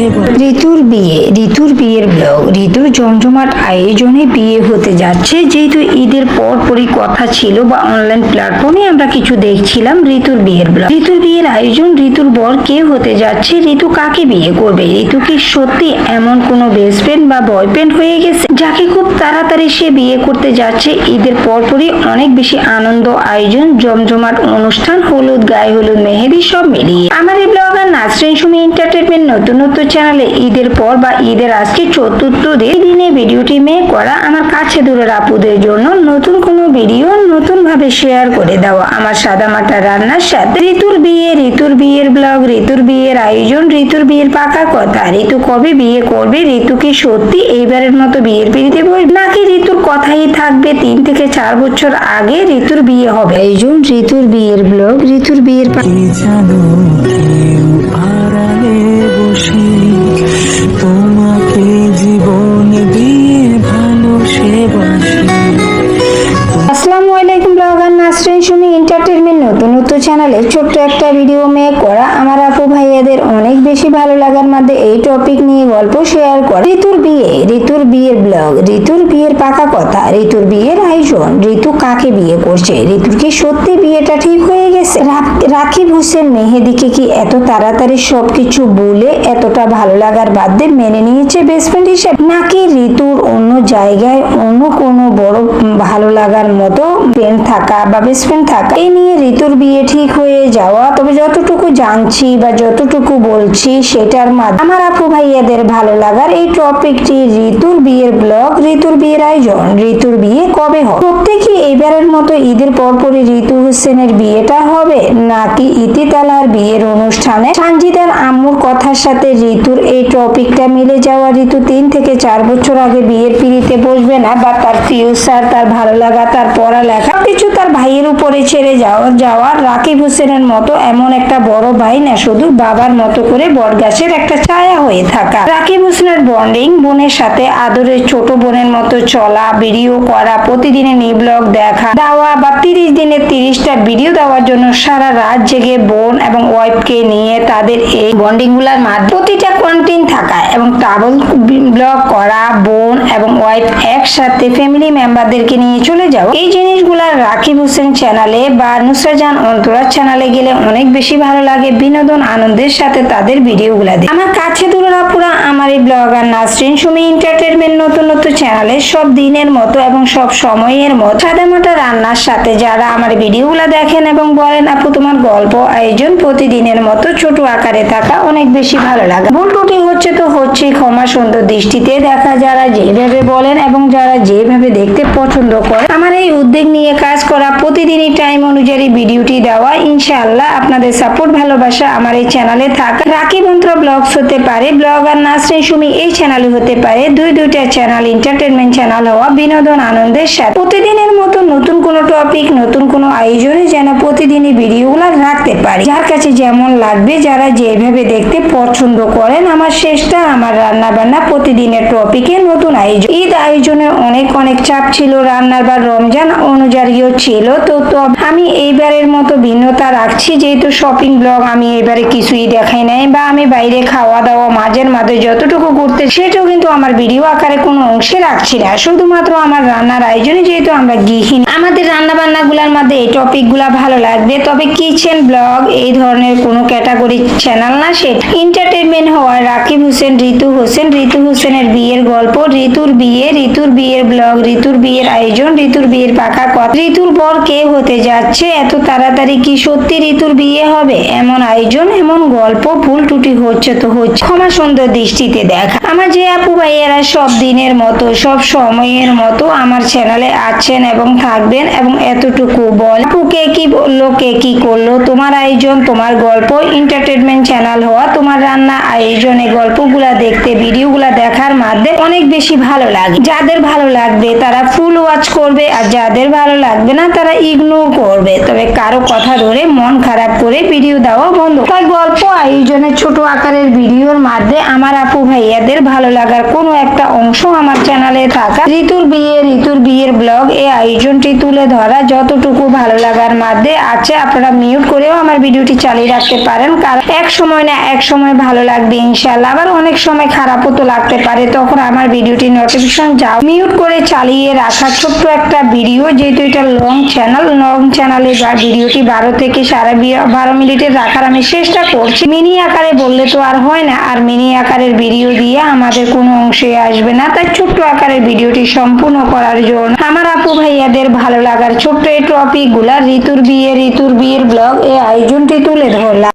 ঋতুর বিয়ের ব্লগ। ঋতুর জমজমাট আয়োজনে বিয়ে হতে যাচ্ছে। যেহেতু ঈদের পরপরই কথা ছিল বা অনলাইন প্ল্যাটফর্মে আমরা কিছু দেখছিলাম ঋতুর বিয়ের ব্লগ। ঋতুর বিয়ের আয়োজন, ঋতুর বর কে হতে যাচ্ছে, ঋতু কাকে বিয়ে করবে, ঋতু কি সত্যি এমন কোনো বেস্ট ফ্রেন্ড বা বয়ফ্রেন্ড হয়ে গেছে যাকে খুব তাড়াতাড়ি সে বিয়ে করতে যাচ্ছে। ঈদের পরপরই অনেক বেশি আনন্দ, আয়োজন, জমজমাট অনুষ্ঠান, হলুদ, গায়ে হলুদ, মেহেদি সব মিলিয়ে আমার এই ব্লগার নাসরিন সুমি এন্টারটেইনমেন্ট নতুন চ্যানেলে ঈদের পর বা ঈদের আজকে চতুর্থ দিনে ভিডিওটি মেক করা আমার কাছে দূরের আপুদের জন্য নতুন কোনো ভিডিও নতুন ভাবে শেয়ার করে দেওয়া আমার সাদামাটা রান্নার সাথে ঋতুর বিয়ের ব্লগ, ঋতুর বিয়ের আয়োজন, ঋতুর বিয়ের পাকা কথা, ঋতু কবে বিয়ে করবে, ঋতু কি সত্যি এইবারের মতো বিয়ের পিড়িতে বসবে নাকি ঋতুর কথাই থাকবে 3 থেকে 4 বছর আগে ঋতুর বিয়ে হবে। আয়োজন ঋতুর বিয়ের ব্লগ, ঋতুর বিয়ের তোমাকে জীবন দিয়ে ভালোবাসি। আসসালামু আলাইকুম, ব্লগার নাসরিন সুমি এন্টারটেইনমেন্ট নতুন চ্যানেলে ছোট্ট একটা ভিডিও মেক করা আমার আপু ভাইয়াদের অনেক বেশি ভালো লাগার মধ্যে এই টপিক নিয়ে গল্প শেয়ার করে ঋতুর বিয়ের ব্লগ, ঋতুর বিয়ের পাকা কথা, ঋতুর বিয়ের আয়োজন, ঋতু কাকে বিয়ে করছে, ঋতুর কি সত্যি বিয়েটা ঠিক হয়ে গেছে, রাকিব হোসেন মেহেদিকে কি এত তাড়াতাড়ি সবকিছু বলে এতটা ভালো লাগার বাদে মেনে নিয়েছে বেস্ট ফ্রেন্ড হিসেবে, নাকি ঋতুর অন্য জায়গায় অন্য কোনো বড় ভালো লাগার মতো ফ্রেন্ড থাকা বা বেস্ট ফ্রেন্ড থাকা, এই নিয়ে ঋতুর বিয়ে ঠিক হয়ে যাওয়া। তবে যতটুকু জানছি বা যতটুকু বলছি সেটার মাধ্যমে আমার আপু ভাইয়াদের ভালো লাগার এই টপিকটি ঋতুর বিয়ের ব্লগ, ঋতুর বিয়ের আয়োজন, ঋতুর বিয়ে কবে হবে, সত্যি কি এবারের মতো ঈদের পরপরই ঋতু হোসেনের বিয়েটা হবে নাকি ইতিতালার বিয়ের অনুষ্ঠানে সানজিদার আম্মুর কথার সাথে ঋতুর এই টপিকটা মিলে যাওয়া, ঋতু 3 থেকে 4 বছর আগে বিয়ের পিড়িতে বসবে না বা তার ফিউচার, তার ভালো লাগা, তার পড়ালেখা কিছু তার ভাইয়ের উপরে ছেড়ে যাওয়া রাকিব হোসেনের মতো এমন একটা বড় ভাই না, শুধু বাবার মতো করে বটগাছের একটা ছায়া হয়ে থাকা। রাকিব হোসেনের বন্ডিং, বোনের সাথে আদরের ছোট বোনের মতো চলা, ভিডিও করা, প্রতিদিনের নিউ ব্লগ দেখা দেওয়া বা 30 দিনে 30টা ভিডিও দেওয়ার জন্য সারা রাত জেগে বোন এবং ওয়াইফকে নিয়ে তাদের এই বন্ডিং গুলার মাধ্যমে প্রতিটা কন্টেন্ট থাকা এবং ট্রাভেল ব্লগ করা, বোন এবং ওয়াইফ একসাথে ফ্যামিলি মেম্বারদেরকে নিয়ে চলে যাও, এই জিনিসগুলা রাকিব হোসেন চ্যানেলে বা নুসরাত জাহান অন্তরার চ্যানেলে গেলে অনেক বেশি ভালো লাগে। বিনোদন আনন্দের সাথে তাদের ভিডিওগুলা দেখে আমার কাছে দূরের আপুরা আমার এই ব্লগার নাসরিন সুমি এন্টারটেইনমেন্ট নতুন চ্যানেলে সব দিনের মতো এবং সব সময়ের মতো সাদামাটা রান্নার সাথে যারা আমার ভিডিওগুলা দেখেন এবং বলেন আপু তোমার গল্প আয়োজন প্রতিদিনের মতো ছোট আকারে থাকা অনেক বেশি ভালো লাগে, ভুল ত্রুটি হচ্ছে তো হচ্ছে, ক্ষমা সুন্দর দৃষ্টিতে দেখা, যারা যেভাবে বলেন এবং যারা যেভাবে দেখতে পছন্দ করে আমার এই উদ্যোগ নিয়ে কাজ করা, প্রতিদিনই টাইম অনুযায়ী ভিডিওটি দেওয়া, ইনশাআল্লাহ আপনাদের সাপোর্ট ভালোবাসা আমার এই চ্যানেলে থাকা রাকিব অন্তরা ব্লগস হতে পারে, ব্লগার নাসরিন সুমি এই চ্যানেলে হতে পারে, দুইটা চ্যানেল এন্টারটেইনমেন্ট চ্যানেল হওয়া, বিনোদন আনন্দের সাথে প্রতিদিনের মতো নতুন কোনো টপিক, নতুন কোনো আয়োজনে যেন প্রতিদিনই ভিডিওগুলো রাখতে পারি, যার কাছে যেমন লাগবে, যারা যেভাবে দেখতে পছন্দ করেন। আমার শেষটা আমার রান্না বান্না প্রতিদিনের টপিকে নতুন আয়োজন, ঈদ আয়োজনের অনেক চাপ ছিল, রান্নার বা রমজান অনুযায়ীও ছিল, তো আমি এইবারের মতো ভিন্নতা রাখছি, যেহেতু শপিং ব্লগ আমি এবারে কিছুই দেখাই নাই বা আমি বাইরে খাওয়া দাওয়া মাঝে যতটুকু করতে সেটাও কিন্তু আমার ভিডিও আকারে কোনো অংশে রাখছি না, শুধুমাত্র আমার রান্নার আয়োজনে, যেহেতু আমরা গৃহিণী আমাদের রান্না বান্না গুলার মধ্যে এই টপিক গুলা ভালো লাগবে। তবে কিচেন ব্লগ এই ধরনের কোনো ক্যাটাগরি চ্যানেল না, সেটা এন্টারটেইনমেন্ট হওয়ার রাকিব হোসেন, ঋতু হোসেনের বিয়ের গল্প, ঋতুর বিয়ের ব্লগ, ঋতুর বিয়ের আয়োজন, ঋতুর বিয়ের পাকা কথা, ঋতুর বর কে হতে যাচ্ছে, এত তাড়াতাড়ি কি সত্যি ঋতুর বিয়ে হবে, এমন আয়োজন, এমন গল্প, ভুল ত্রুটি হচ্ছে তো হচ্ছে, ক্ষমা সুন্দর দৃষ্টিতে দেখা। আমার যে আপু ভাইয়েরা সব দিনের মতো সব সময়ের মতো আমার চ্যানেলে আছেন এবং থাকবেন এবং এতটুকু বল আপু কে কি বললো, কে কি করলো, তোমার আয়োজন, তোমার গল্প, এন্টারটেইনমেন্ট চ্যানেল হওয়া, তোমার রান্না আয়োজনে গল্পগুলা দেখতে, ভিডিওগুলা দেখার মাধ্যমে অনেক বেশি ভালো লাগে। যাদের ভালো লাগবে তারা ফুল ওয়াচ করবে আর যাদের ভালো লাগবে না তারা ইগনোর করবে, তবে কারো কথা ধরে মন খারাপ করে ভিডিও দেওয়া বন্ধ। তাই গল্প আয়োজনে ছোট আকারের ভিডিওর মাধ্যমে আমার আপু ভাইয়াদের ভালো লাগার কোনো একটা অংশ আমার চ্যানেলে থাকা ঋতুর বিয়ের ব্লগ এই আয়োজনটি তুলে ধরা যতটুকু ভালো লাগার মধ্যে আছে, আপনারা মিউট করেও আমার ভিডিওটি চালিয়ে রাখতে পারেন, কারণ এক সময় না এক সময় ভালো লাগবে ইনশাআল্লাহ। আবার অনেক সময় খারাপও তো লাগতে পারে, তখন আমার ভিডিওটি নোটিফিকেশন যাও মিউট করে চালিয়ে রাখা ছোট্ট একটা ভিডিও, যেহেতু এটা লং চ্যানেলে ভিডিওটি 12 থেকে 12.5 মিনিটের রাখার আমি চেষ্টা করছি। মিনি আকারে বললে তো আর হয় না, আর মিনি আকারের ভিডিও দিয়ে আমাদের কোনো অংশে আসবে না, তাই ছোট্ট আকারের ভিডিওটি সম্পূর্ণ করার জন্য আমার আপু ভাইয়াদের ভালো লাগার ছোট্ট এই টপিক গুলা ঋতুর বিয়ের ব্লগ এই আয়োজনটি তুলে ধরলাম।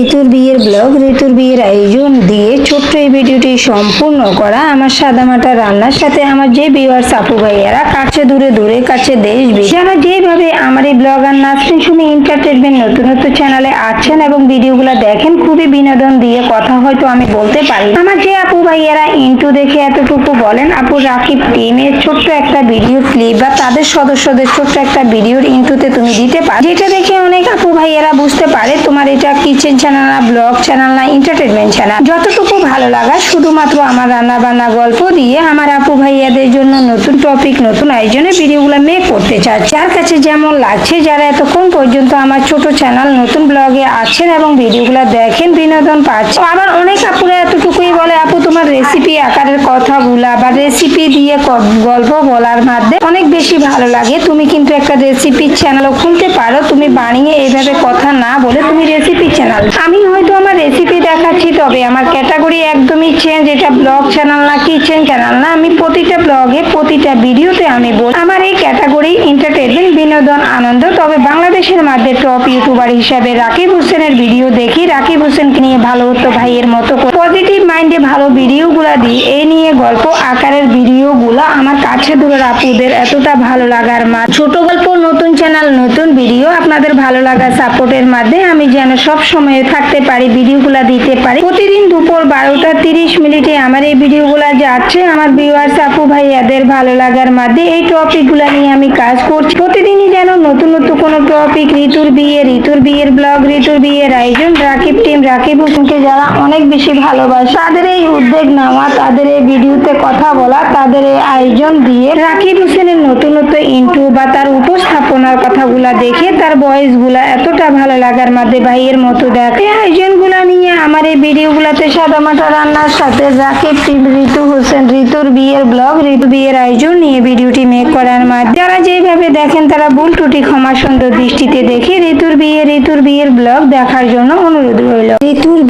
ঋতুর বিয়ের ব্লগ, ঋতুর বিয়ের আয়োজন দিয়ে ছোট্ট এই ভিডিওটি সম্পূর্ণ করা আমার সাদামাটা রান্নার সাথে আমার যে ভিউয়ার্স আপু ভাইয়ারা কাছে দূরে কাছে দেশ যারা যেভাবে আমার এই ব্লগ আর নাসরিন সুমি এন্টারটেইনমেন্ট নতুন চ্যানেলে আছেন এবং ভিডিওগুলো দেখেন, খুবই বিনোদন দিয়ে কথা হয়তো আমি বলতে পারি। আমার যে আপু ভাইয়ারা ইন্টু দেখে এতটুকু বলেন আপু রাকিব টিমের ছোট্ট একটা ভিডিও ক্লিপ বা তাদের সদস্যদের ছোট্ট একটা ভিডিওর ইন্টুতে তুমি দিতে পারো, যেটা দেখে অনেক আপু ভাইয়ারা বুঝতে পারে তোমার এটা কিচেন চ্যানেল না, ব্লগ চ্যানেল না, এন্টারটেইনমেন্ট চ্যানেল। যতটুকু ভালো লাগা শুধুমাত্র আমার রান্না বান্না গল্প দিয়ে আমার আপু ভাইয়াদের জন্য নতুন টপিক নতুন আয়োজনে ভিডিওগুলো মেক করতে চাচ্ছি। যার কাছে যেমন লাগছে, যারা এতক্ষণ পর্যন্ত আমার ছোট চ্যানেল নতুন ব্লগে আছেন এবং ভিডিওগুলো দেখেন, বিনোদন পাচ্ছেন। আবার অনেক আপুরা এতটুকুই বলে আপু তোমার রেসিপি আকারের কথাগুলা বা রেসিপি দিয়ে গল্প বলার মাধ্যমে অনেক বেশি ভালো লাগে। তুমি কিন্তু একটা রেসিপি চ্যানেলও খুলতে পারো, তুমি বানিয়ে এইভাবে কথা না বলে তুমি রেসিপি চ্যানেল। আমি হয়তো আমার রেসিপি দেখাচ্ছি, তবে আমার ক্যাটাগরি একদমই চেঞ্জ, এটা ব্লগ চ্যানেল না, কিচেন চ্যানেল না। আমি প্রতিটা ব্লগে প্রতিটা ভিডিওতে আমি বলি আমার এই ক্যাটাগরি এন্টারটেইনমেন্ট, বিনোদন, আনন্দ। তবে বাংলাদেশের মধ্যে টপ ইউটিউবার হিসাবে রাকিব হোসেনের ভিডিও দেখি, রাকিব হোসেনকে নিয়ে ভালো হতো ভাইয়ের মতো পজিটিভ মাইন্ডে ভালো ভিডিওগুলা দিই। এই নিয়ে গল্প আকারের ভিডিওগুলা আমার কাছে দূরের আপুদের এতটা ভালো লাগার ছোট গল্প, নতুন চ্যানেল, নতুন ভিডিও, আপনাদের ভালো লাগা সাপোর্টের মাধ্যমে আমি যেন সব সময় থাকতে পারি, ভিডিওগুলা দিতে পারি। প্রতিদিন দুপুর 12টা 30 আমার এই ভিডিওগুলা যাচ্ছে আমার ভিউয়ার্স আপু ভাইয়াদের ভালো লাগার মাধ্যমে। এই টপিকগুলা নিয়ে আমি কাজ করছি, প্রতিদিনই যেন নতুন কোনো টপিক, ঋতুর বিয়ের ব্লগ, ঋতুর বিয়ের আয়োজন, রাকিব টিম, রাকিব হোসেনকে যারা অনেক বেশি ভালোবাসে, তাদের এই উদ্যোগ নেওয়া, তাদের এই ভিডিওতে কথা বলা, তাদের এই আয়োজন দিয়ে রাকিব হোসেনের নতুন ইন্টু বা তার উপস্থাপনার কথাগুলা দেখে তার ভয়েস গুলা এতটা ভালো লাগার মাধ্যমে ভাইয়ের মতো দেখে। আয়োজনগুলা নিয়ে আমার এই ভিডিওগুলাতে সাদামাটা রান্নার সাথে রাকিব টিম, ঋতু হোসেন, ঋতুর বিয়ের ব্লগ, ঋতু বিয়ের আয়োজন নিয়ে ভিডিওটি মেক করার মাধ্যমে যারা যেভাবে দেখেন তারা ভুল ত্রুটি ক্ষমা সুন্দর দৃষ্টিতে দেখে ঋতুর বিয়ের ব্লগ দেখার জন্য অনুরোধ রইল। ঋতুর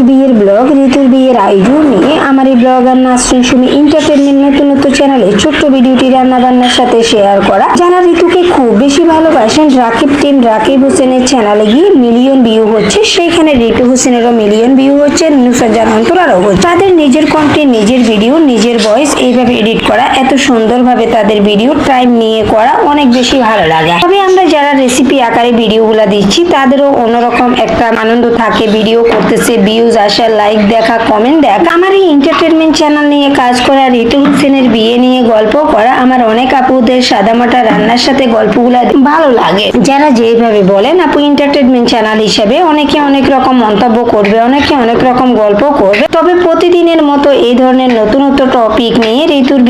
বিয়ের ব্লগ, ঋতুর বিয়ের আয়োজন নিয়ে আমার এই ব্লগ আর নাসরিন সুমি এন্টারটেইনমেন্ট নতুন চ্যানেলে ছোট্ট ভিডিওটি রান্না বান্নার সাথে শেয়ার করা। যারা ঋতুকে খুব বেশি ভালোবাসেন, রাকিব টিম, রাকিব হোসেনের চ্যানেলে গিয়ে মিলিয়ন ভিউ হচ্ছে, সেইখানে ঋতু হোসেনেরও মিলিয়ন ভিউ হচ্ছে, নুসরাত জাহান অন্তরারও হচ্ছে। তাদের নিজের কন্টেন্ট, নিজের ভিডিও, নিজের ভয়েস এইভাবে এডিট করা, এত সুন্দরভাবে তাদের ভিডিও টাইম নিয়ে করা অনেক বেশি ভালো লাগে। তবে আমরা যারা রেসিপি আকারে ভিডিওগুলো দিচ্ছি তাদেরও অন্যরকম একটা আনন্দ থাকে, ভিডিও করতেছে, ভিউজ আসা, লাইক দেখা, কমেন্ট দেখা। আমার এই এন্টারটেইনমেন্ট চ্যানেল নিয়ে কাজ করা, ঋতু হোসেনের বিয়ে নিয়ে গল্প করা, আমার অনেক আপুদের সাদামাটা রান্নার সাথে গল্পগুলো ভালো লাগে। যারা যেভাবে বলেন আপু এন্টারটেইনমেন্ট চ্যানেল হিসেবে অনেকে অনেক রকম মন্তব্য করবে, অনেকে অনেক রকম গল্প করবে, তবে প্রতিদিনের মতো এই ধরনের নতুন টপিক নিয়ে ঋতুর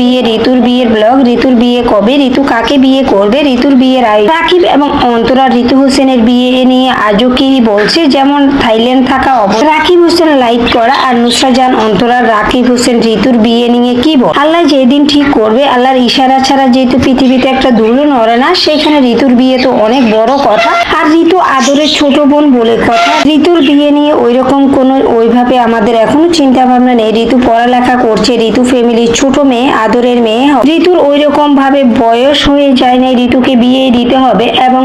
বিয়ের ব্লগ, ঋতুর বিয়ে কবে, ঋতু কাকে বিয়ে করবে, ঋতুর বিয়ের রাকিব এবং অন্তরা ঋতু হোসেনের বিয়ে নিয়ে আজও কি বলছে, যেমন থাইল্যান্ড থাকা অবস্থা রাকিব হোসেন লাইক করা, আর নুসরাত জাহান অন্তরা রাকিব হোসেন ঋতুর বিয়ে নিয়ে কি বল। আল্লাহ যেদিন ঠিক করবে, আল্লাহর ইশারা ছাড়া যেহেতু পৃথিবীতে একটা দুলও নড়ে না, সেখানে ঋতুর বিয়ে তো অনেক বড় কথা। আর ঋতু আদরের ছোট বোন বলে কথা, ঋতুর বিয়ে নিয়ে ওইভাবে আমাদের এখনো চিন্তা ভাবনা নেই। ঋতু পড়ালেখা করছে, ঋতু ফ্যামিলির ছোট মেয়ে, আদরের মেয়ে, ঋতুর ওইরকম ভাবে বয়স হয়ে যায় না, ঋতুকে বিয়ে দিতে হবে। এবং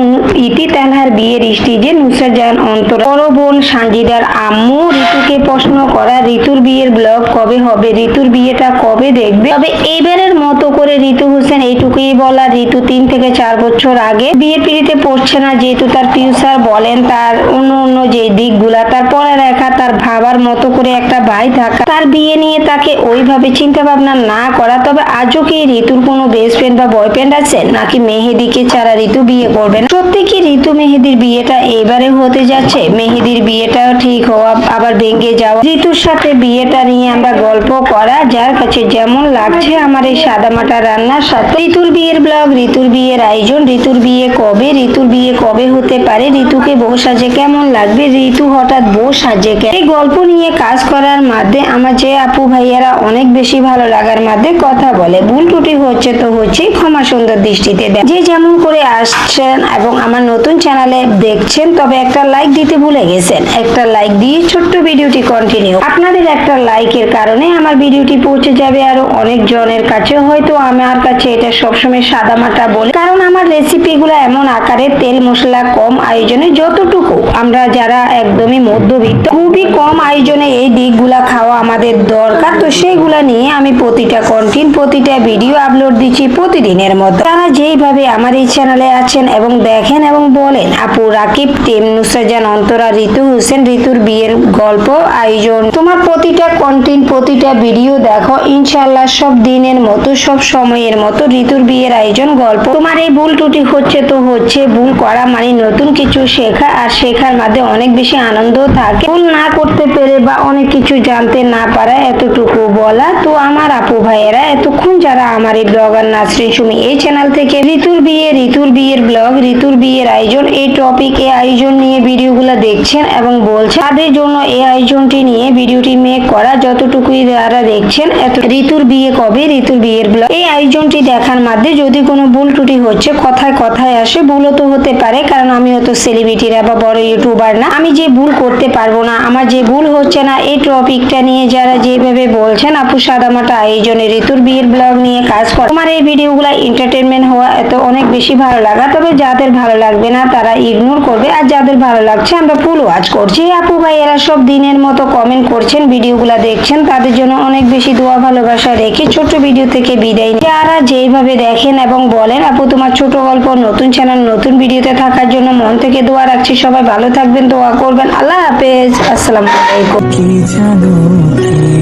ইতি তালহার বিয়ের স্টেজে নুসরাত জাহান অন্তরা বড় বোন সানজিদার আম্মু ঋতুকে প্রশ্ন করা, ঋতুর বিয়ের ব্লগ কবে হবে, ঋতুর বিয়েটা কবে দেখবে। তবে এইবারের মতো করে ঋতু হোসেন এইটুকুই বলা, ঋতু 3 থেকে 4 বছর আগে বিয়ের পিড়িতে পড়ছে না, যেহেতু তার ফিউচার বলেন, তার অন্য যে দিকগুলা, তার পড়ালেখা, তার ভাবার মতো করে একটা ভাই থাকা, তার বিয়ে নিয়ে তাকে ওইভাবে চিন্তা ভাবনা না করা। তবে আজও কি ঋতুর কোনো বেস্ট ফ্রেন্ড বা বয়ফ্রেন্ড আছে নাকি মেহেদিকে ছাড়া ঋতু বিয়ে করবেন? সত্যি কি ঋতু মেহেদির বিয়েটা এবারে হতে যাচ্ছে? মেহেদির বিয়েটাও ঠিক হওয়া আবার ভেঙে যাওয়া, ঋতুর সাথে বিয়েটা নিয়ে আমরা গল্প করা, যার কাছে যেমন লাগছে আমার এই সাদামাটা রান্নার সাথে। ঋতুর বিয়ের ব্লগ, ঋতুর বিয়ের আয়োজন, ঋতুর বিয়ে কবে, ঋতুর বিয়ে কবে হতে পারে, ঋতুকে বউ সাজে কেমন লাগবে, ঋতু হঠাৎ বউ সাজে কেন, এই গল্প নিয়ে কাজ করার মধ্যে আমার যে আপু ভাইয়ারা অনেক বেশি ভালো লাগার মধ্যে কথা বলে। ভুল ত্রুটি হচ্ছে তো হচ্ছে, ক্ষমা সুন্দর দৃষ্টিতে দেন। যে যেমন করে আসছেন এবং আমার নতুন চ্যানেলে দেখছেন, তবে একটা লাইক দিতে ভুলে গেছেন। একটা লাইক দিয়ে ছোট্ট ভিডিওটি কন্টিনিউ। আপনাদের একটা লাইকের কারণে আমার ভিডিওটি পৌঁছে যাবে আরো অনেক জনের কাছে। হয়তো আমার কাছে এটা সবসময় সাদামাটা বলে, কারণ আমার রেসিপিগুলো এমন আকারে, তেল মশলা কম আয়োজনে, যতটুকু আমরা যারা একদমই মধ্যবিত্ত, খুবই কম আয়োজনে এই দিকগুলা খাওয়া আমাদের দরকার, তো সেইগুলা নিয়ে আমি প্রতিটা কন্টেন্ট, প্রতিটা ভিডিও আপলোড দিচ্ছি প্রতিদিনের মতো। তারা যেইভাবে আমার এই চ্যানেলে আছেন এবং দেখেন এবং বলেন, আপু রাকিব টিম, নুসরাত জাহান, অন্তরা, ঋতু হোসেন, ঋতুর বিয়ের গল্প আয়োজন, তোমার প্রতিটা কন্টেন্ট, প্রতিটা ভিডিও দেখো, ইনশাআল্লাহ সব দিনের মতো, সব সময়ের মতো ঋতুর বিয়ের আয়োজন গল্প। তোমার এই ভুল ত্রুটি হচ্ছে তো হচ্ছে, ভুল করা মানে নতুন কিছু শেখা, আর শেখার মধ্যে অনেক বেশি আনন্দ থাকে। ভুল না করতে পেরে বা অনেক কিছু জানতে না পারা, এতটুকু বলা। তো আমার আপু ভাইয়েরা এতক্ষণ যারা আমার এই ব্লগার নাসরিন সুমি এই চ্যানেল থেকে ঋতুর বিয়ে, ঋতুর বিয়ের ব্লগ, ঋতুর বিয়ের আয়োজন, এই টপিক, এই আয়োজন নিয়ে ভিডিওগুলো দেখছেন এবং বলছেন, তাদের জন্য এই আয়োজনটি নিয়ে ভিডিওটি মেক করা। যতটুকুই যারা দেখছেন, এত ঋতুর বিয়ে কবে, ঋতুর বিয়ের ব্লগ, এই আয়োজনটি দেখার মধ্যে যদি কোনো ভুল ত্রুটি হচ্ছে, কথায় কথায় আসে, ভুলও তো হতে পারে, কারণ আমিও তো সেলিব্রিটিরা বা বড় ইউটিউবার না। আমি যে ভুল করতে পারবো না, আমার যে ভুল হচ্ছে না, এই টপিকটা নিয়ে যারা যেভাবে বলছেন, আপু সাদামাটা আয়োজনে ঋতুর বিয়ের ব্লগ নিয়ে কাজ করে, তোমার এই ভিডিওগুলো এন্টারটেনমেন্ট হওয়া এত অনেক বেশি ভালো লাগা। তবে যাদের ভালো লাগবে না তারা ইগনোর করবে, আর যাদের ভালো লাগছে আমরা ফুল ওয়াচ করছি। আপু ভাই এরা সব দিনের মতো কমেন্ট করছেন, ভিডিওগুলো দেখছেন, তাদের জন্য অনেক বেশি দোয়া ভালোবাসা রেখে ছোট্ট ভিডিও থেকে বিদায় নিই। যারা যেইভাবে দেখেন এবং বলেন, আপু তোমার ছোট গল্প, নতুন চ্যানেল, নতুন ভিডিওতে থাকার জন্য মন থেকে দোয়া রাখছি। সবাই ভালো থাকবেন, দোয়া করবেন। আল্লাহ হাফেজ, আসসালামু আলাইকুম। কি জানো কি